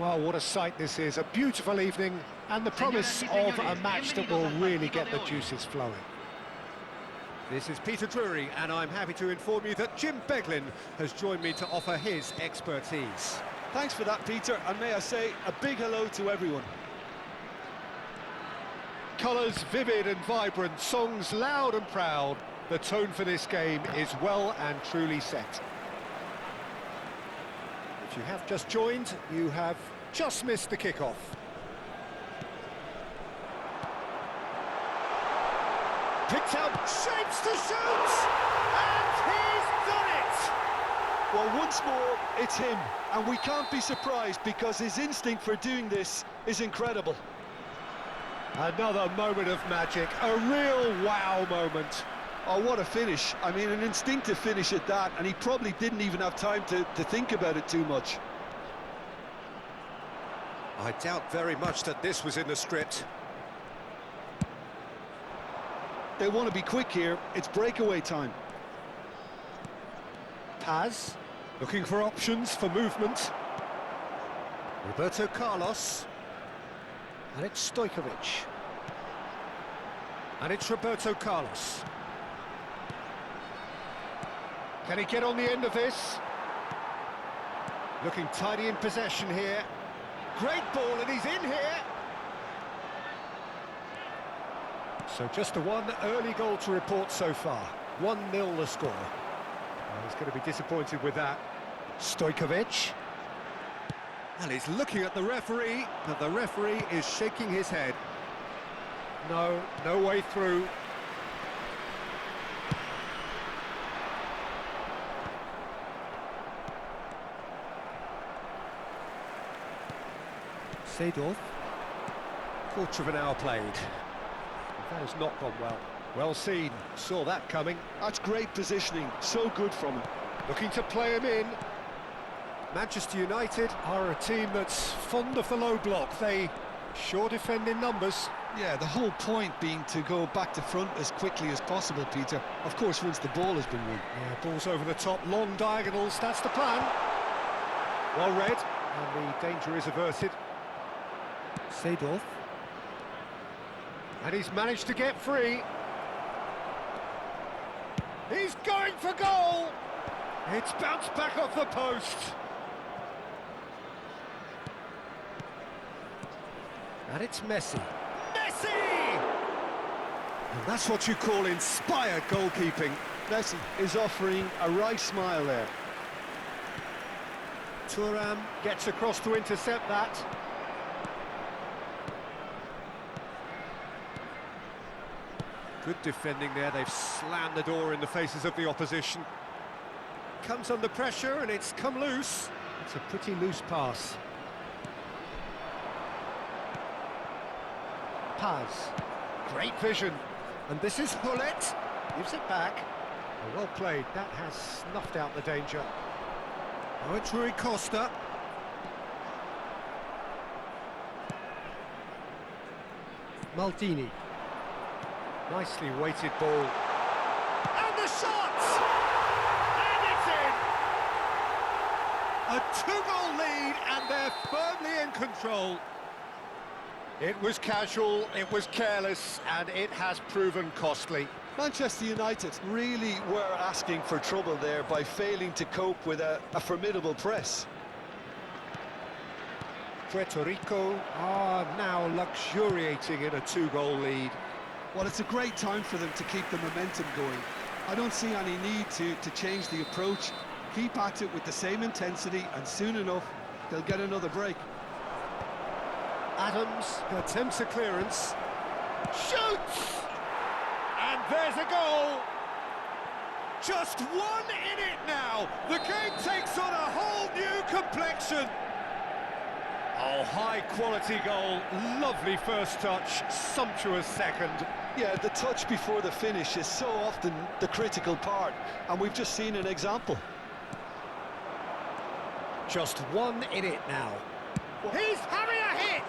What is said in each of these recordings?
Well, what a sight this is. A beautiful evening and the promise of a match that will really get the juices flowing. This is Peter Drury, and I'm happy to inform you that Jim Beglin has joined me to offer his expertise. Thanks for that, Peter, and may I say a big hello to everyone. Colours vivid and vibrant, songs loud and proud. The tone for this game is well and truly set. If you have just joined, you have just missed the kickoff. Picked out, shapes to shoot, and he's done it! Well, once more, it's him, and we can't be surprised because his instinct for doing this is incredible. Another moment of magic, a real wow moment. Oh, what a finish. I mean, an instinctive finish at that, and he probably didn't even have time to think about it too much. I doubt very much that this was in the script. They want to be quick here. It's breakaway time. Paz, looking for options for movement. Roberto Carlos. And it's Stojkovic. And it's Roberto Carlos. Can he get on the end of this? Looking tidy in possession here. Great ball, and he's in here. So just the one early goal to report so far. 1-0 the score. Well, he's going to be disappointed with that. Stojkovic. And he's looking at the referee, but the referee is shaking his head. No way through. Seedorf. Quarter of an hour played. That has not gone well. Well seen, saw that coming. That's great positioning, so good from him. Looking to play him in. Manchester United are a team that's fond of the low block. They sure defend in numbers. Yeah, the whole point being to go back to front as quickly as possible, Peter. Of course, once the ball has been won. Yeah, balls over the top, long diagonals, that's the plan. Well read, and the danger is averted. Seedorf. And he's managed to get free. He's going for goal! It's bounced back off the post. And it's Messi. Messi! And that's what you call inspired goalkeeping. Messi is offering a right smile there. Thuram gets across to intercept that. Good defending there, they've slammed the door in the faces of the opposition. Comes under pressure and it's come loose. It's a pretty loose pass. Paz. Great vision. And this is Hullet. Gives it back. Oh, well played. That has snuffed out the danger. Oh, it's Rui Costa. Maldini. Nicely weighted ball. And the shot! And it's in! A 2-goal lead and they're firmly in control. It was casual, it was careless, and it has proven costly. Manchester United really were asking for trouble there by failing to cope with a formidable press. Puerto Rico are now luxuriating in a 2-goal lead. Well, it's a great time for them to keep the momentum going. I don't see any need to change the approach. Keep at it with the same intensity, and soon enough, they'll get another break. Adams attempts a clearance. Shoots! And there's a goal! Just one in it now! The game takes on a whole new complexion! Oh, high-quality goal, lovely first touch, sumptuous second. Yeah, the touch before the finish is so often the critical part, and we've just seen an example. Just one in it now. He's having a hit!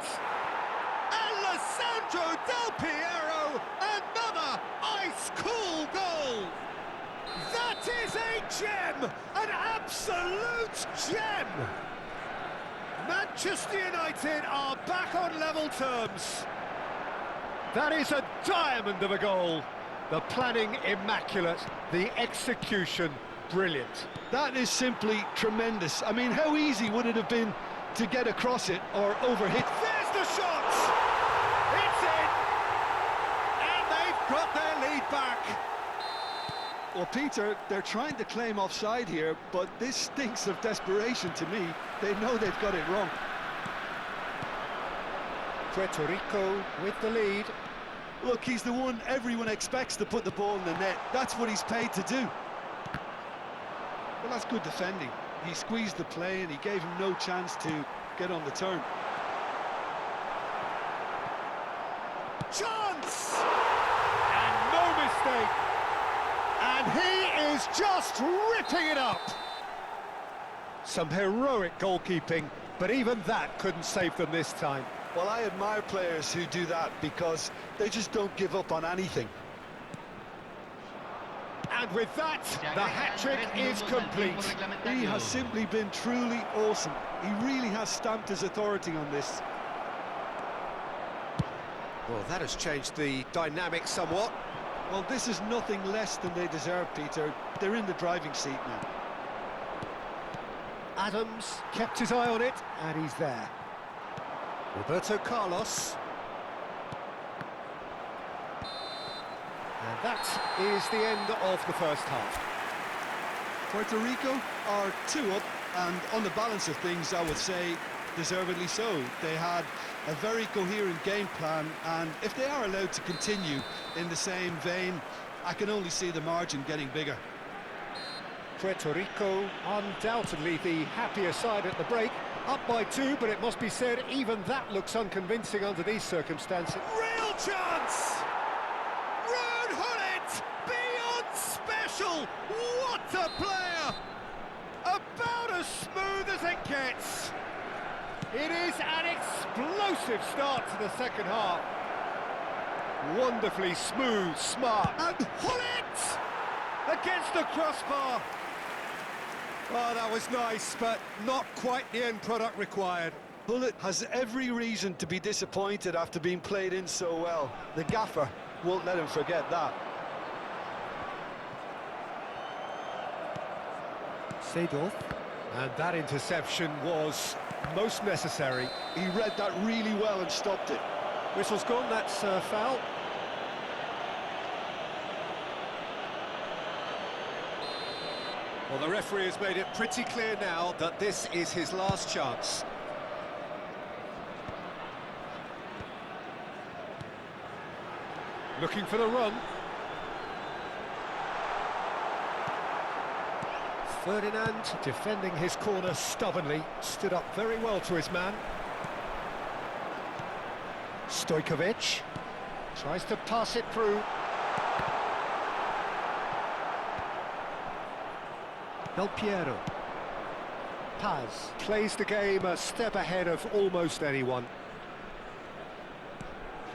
Alessandro Del Piero, another ice-cool goal! That is a gem! An absolute gem! Manchester United are back on level terms. That is a diamond of a goal. The planning immaculate, the execution brilliant. That is simply tremendous. I mean, how easy would it have been to get across it or overhit? There's the shot! It's in! And they've got their lead back. Well, Peter, they're trying to claim offside here, but this stinks of desperation to me. They know they've got it wrong. Puerto Rico with the lead. Look, he's the one everyone expects to put the ball in the net. That's what he's paid to do. Well, that's good defending. He squeezed the play and he gave him no chance to get on the turn. Chance! And no mistake. And he is just ripping it up. Some heroic goalkeeping, but even that couldn't save them this time. Well, I admire players who do that because they just don't give up on anything. And with that, the hat-trick is complete. He has simply been truly awesome. He really has stamped his authority on this. Well, that has changed the dynamic somewhat. Well, this is nothing less than they deserve, Peter. They're in the driving seat now. Adams kept his eye on it, and he's there. Roberto Carlos. And that is the end of the first half. Puerto Rico are 2 up, and on the balance of things, I would say deservedly so. They had a very coherent game plan, and if they are allowed to continue in the same vein, I can only see the margin getting bigger. Puerto Rico undoubtedly the happier side at the break. Up by 2, but it must be said, even that looks unconvincing under these circumstances. Real chance! Ruud Gullit, beyond special! What a player! About as smooth as it gets. It is an explosive start to the second half. Wonderfully smooth, smart. And Gullit! Against the crossbar. Oh, that was nice, but not quite the end product required. Gullit has every reason to be disappointed after being played in so well. The gaffer won't let him forget that. Seedorf. And that interception was most necessary. He read that really well and stopped it. Whistle's gone, that's foul. Well, the referee has made it pretty clear now that this is his last chance. Looking for the run. Ferdinand defending his corner stubbornly, stood up very well to his man. Stojkovic tries to pass it through. Del Piero. Paz plays the game a step ahead of almost anyone.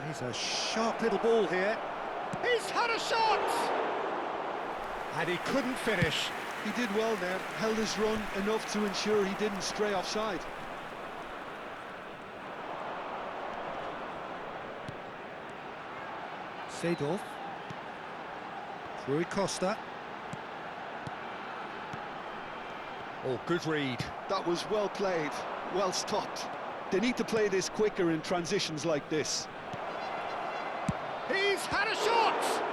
Plays a sharp little ball here. He's had a shot! And he couldn't finish. He did well there, held his run enough to ensure he didn't stray offside. Seedorf. Rui Costa. Oh, good read. That was well played, well stopped. They need to play this quicker in transitions like this. He's had a shot!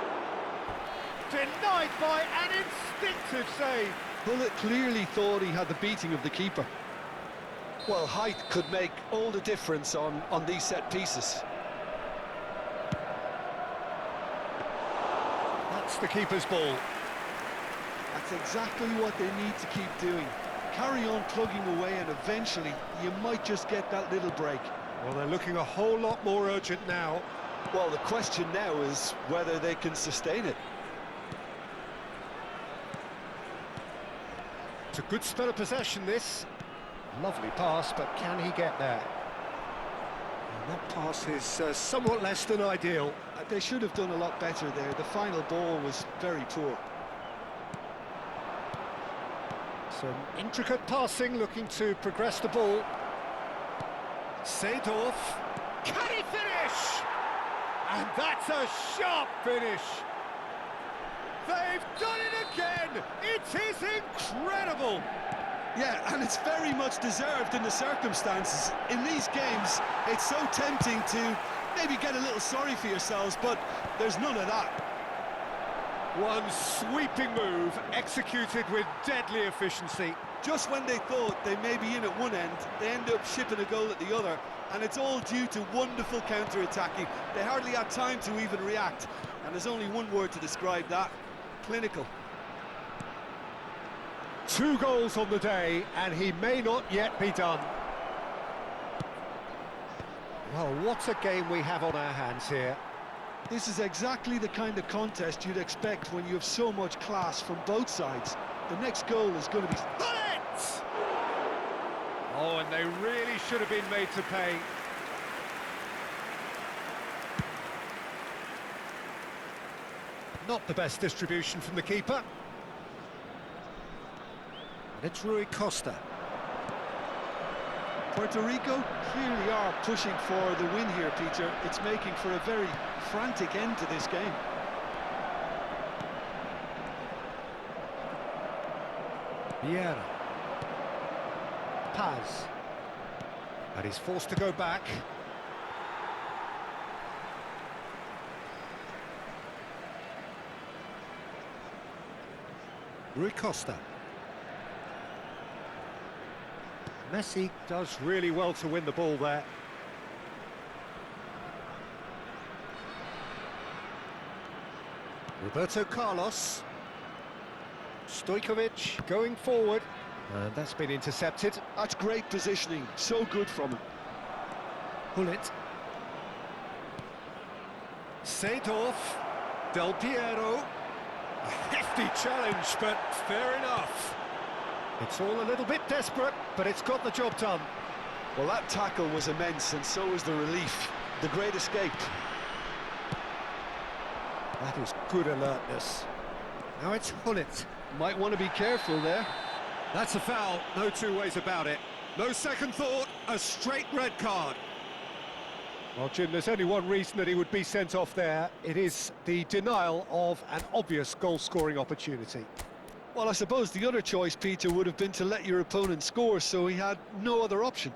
Denied by an instinctive save. Gullit clearly thought he had the beating of the keeper. Well, height could make all the difference on these set pieces. That's the keeper's ball. That's exactly what they need to keep doing. Carry on plugging away and eventually you might just get that little break. Well, they're looking a whole lot more urgent now. Well, the question now is whether they can sustain it. It's a good spell of possession, this. Lovely pass, but can he get there? And that pass is somewhat less than ideal. They should have done a lot better there. The final ball was very poor. Some intricate passing, looking to progress the ball. Seedorf. Can he finish? And that's a sharp finish. They've done it again! It is incredible! Yeah, and it's very much deserved in the circumstances. In these games, it's so tempting to maybe get a little sorry for yourselves, but there's none of that. One sweeping move, executed with deadly efficiency. Just when they thought they may be in at one end, they end up shipping a goal at the other, and it's all due to wonderful counter-attacking. They hardly had time to even react, and there's only one word to describe that: clinical. 2 goals on the day, and he may not yet be done. Well, what a game we have on our hands here. This is exactly the kind of contest you'd expect when you have so much class from both sides. The next goal is going to be... Bullet! Oh, and they really should have been made to pay. Not the best distribution from the keeper. And it's Rui Costa. Puerto Rico clearly are pushing for the win here, Peter. It's making for a very frantic end to this game. Vieira. Paz. And he's forced to go back. Rui Costa. Messi does really well to win the ball there. Roberto Carlos. Stojkovic going forward. And that's been intercepted. That's great positioning, so good from him. Bullet. Seedorf. Del Piero. A hefty challenge, but fair enough. It's all a little bit desperate, but it's got the job done. Well, that tackle was immense, and so was the relief. The great escape. That is good alertness. Now it's Hullet. Might want to be careful there. That's a foul, no 2 ways about it. No second thought, a straight red card. Well, Jim, there's only one reason that he would be sent off there. It is the denial of an obvious goal-scoring opportunity. Well, I suppose the other choice, Peter, would have been to let your opponent score, so he had no other option.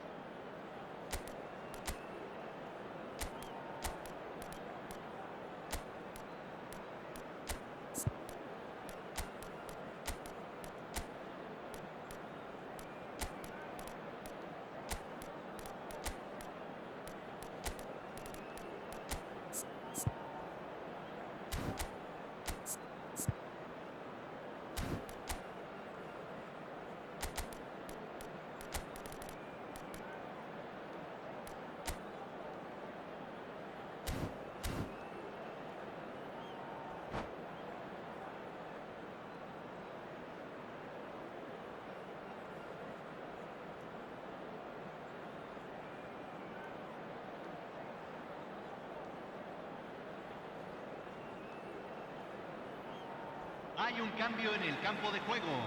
Hay un cambio en el campo de juego.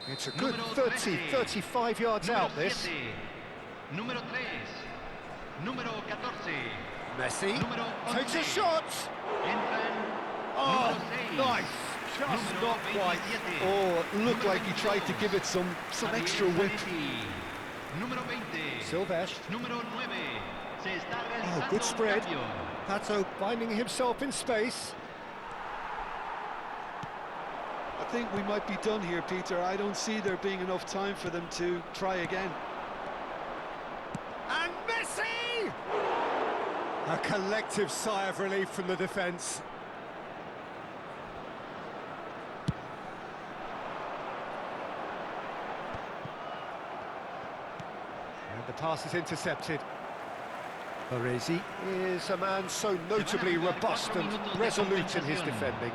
It's a good 30, 35 yards out, this. Número 3. Número 14. Messi Número takes a 11. shot. Entran. Oh, Número 6. nice. Just Número not quite. 27. Oh, it looked Número like he tried to 22. give it some Javier extra whip. Zanetti. Número 20. Silvestre. Número 9. Se está Oh, realizando good un spread. cambio. Pato finding himself in space. I think we might be done here, Peter. I don't see there being enough time for them to try again. And Messi! A collective sigh of relief from the defence. And the pass is intercepted. Baresi is a man so notably robust and resolute in his defending.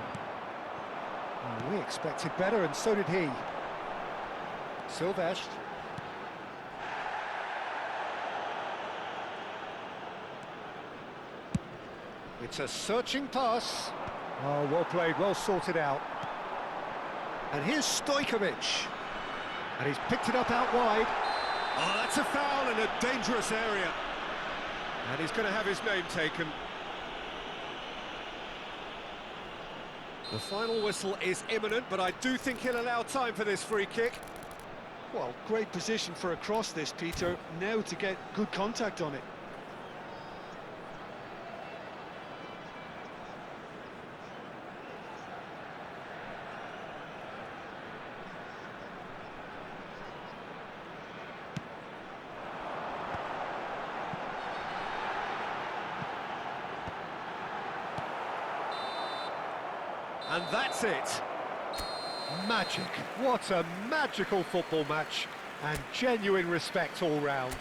Oh, we expected better, and so did he. Silvestre. It's a searching pass. Oh, well played, well sorted out. And here's Stojkovic. And he's picked it up out wide. Oh, that's a foul in a dangerous area. And he's going to have his name taken. The final whistle is imminent, but I do think he'll allow time for this free kick. Well, great position for a cross this, Peter. Now to get good contact on it. And that's it. Magic. What a magical football match. And genuine respect all round.